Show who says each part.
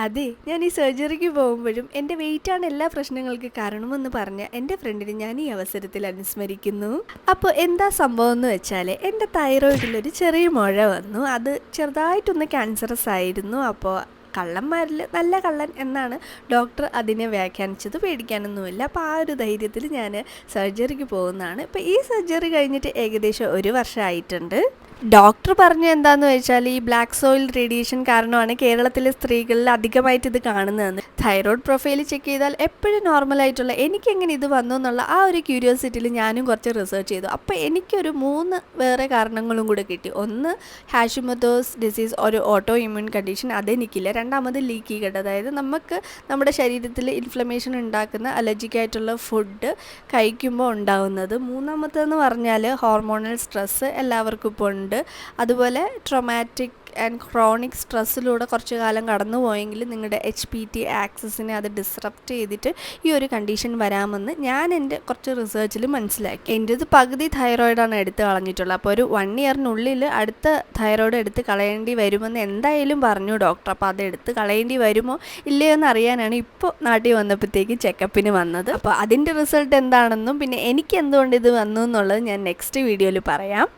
Speaker 1: അതെ, ഞാൻ ഈ സർജറിക്ക് പോകുമ്പോഴും എൻ്റെ വെയിറ്റാണ് എല്ലാ പ്രശ്നങ്ങൾക്ക് കാരണമെന്ന് പറഞ്ഞ എൻ്റെ ഫ്രണ്ടിനെ ഞാൻ ഈ അവസരത്തിൽ അനുസ്മരിക്കുന്നു. അപ്പോൾ എന്താ സംഭവം എന്ന് വെച്ചാൽ എൻ്റെ തൈറോയിഡിലൊരു ചെറിയ മുഴ വന്നു. അത് ചെറുതായിട്ടൊന്ന് ക്യാൻസറസ് ആയിരുന്നു. അപ്പോൾ കള്ളന്മാരിൽ നല്ല കള്ളൻ എന്നാണ് ഡോക്ടർ അതിനെ വ്യാഖ്യാനിച്ചത്. പേടിക്കാനൊന്നുമില്ല. അപ്പോൾ ആ ഒരു ധൈര്യത്തിൽ ഞാൻ സർജറിക്ക് പോകുന്നതാണ്. ഇപ്പോൾ ഈ സർജറി കഴിഞ്ഞിട്ട് ഏകദേശം 1 വർഷമായിട്ടുണ്ട്. ഡോക്ടർ പറഞ്ഞ എന്താന്ന് വെച്ചാൽ ഈ ബ്ലാക്ക് സോയിൽ റേഡിയേഷൻ കാരണമാണ് കേരളത്തിലെ സ്ത്രീകളിൽ അധികമായിട്ട് ഇത് കാണുന്നതെന്ന്. തൈറോയ്ഡ് പ്രൊഫൈൽ ചെക്ക് ചെയ്താൽ എപ്പോഴും നോർമലായിട്ടുള്ള എനിക്കെങ്ങനെ ഇത് വന്നു എന്നുള്ള ആ ഒരു ക്യൂരിയോസിറ്റിയിൽ ഞാനും കുറച്ച് റിസർച്ച് ചെയ്തു. അപ്പോൾ എനിക്കൊരു 3 വേറെ കാരണങ്ങളും കൂടെ കിട്ടി. ഒന്ന് ഹാഷിമോട്ടോസ് ഡിസീസ്, ഒരു ഓട്ടോ ഇമ്മ്യൂൺ കണ്ടീഷൻ, അതെനിക്കില്ല. രണ്ടാമത് ലീക്കി ഗട്ട്, അതായത് നമുക്ക് നമ്മുടെ ശരീരത്തിൽ ഇൻഫ്ലമേഷൻ ഉണ്ടാക്കുന്ന അലർജിക്കായിട്ടുള്ള ഫുഡ് കഴിക്കുമ്പോൾ ഉണ്ടാകുന്നത്. മൂന്നാമത്തേന്ന് പറഞ്ഞാൽ ഹോർമോണൽ സ്ട്രെസ്സ് എല്ലാവർക്കും ഇപ്പോൾ ഉണ്ട്. അതുപോലെ ട്രോമാറ്റിക് ആൻഡ് ക്രോണിക് സ്ട്രെസ്സിലൂടെ കുറച്ച് കാലം കടന്നു പോയെങ്കിൽ നിങ്ങളുടെ HPT ആക്സസിനെ അത് ഡിസ്റപ്റ്റ് ചെയ്തിട്ട് ഈ ഒരു കണ്ടീഷൻ വരാമെന്ന് ഞാൻ എൻ്റെ കുറച്ച് റിസർച്ചിൽ മനസ്സിലാക്കി. എൻ്റേത് പകുതി തൈറോയിഡാണ് എടുത്ത് കളഞ്ഞിട്ടുള്ളത്. അപ്പോൾ ഒരു 1 ഇയറിനുള്ളിൽ അടുത്ത തൈറോയിഡ് എടുത്ത് കളയേണ്ടി വരുമെന്ന് എന്തായാലും പറഞ്ഞു ഡോക്ടർ. അപ്പോൾ അത് എടുത്ത് കളയേണ്ടി വരുമോ ഇല്ലയോ എന്ന് അറിയാനാണ് ഇപ്പോൾ നാട്ടിൽ വന്നപ്പോഴത്തേക്ക് ചെക്കപ്പിന് വന്നത്. അപ്പോൾ അതിൻ്റെ റിസൾട്ട് എന്താണെന്നും പിന്നെ എനിക്ക് എന്തുകൊണ്ട് ഇത് വന്നു എന്നുള്ളത് ഞാൻ നെക്സ്റ്റ് വീഡിയോയിൽ പറയാം.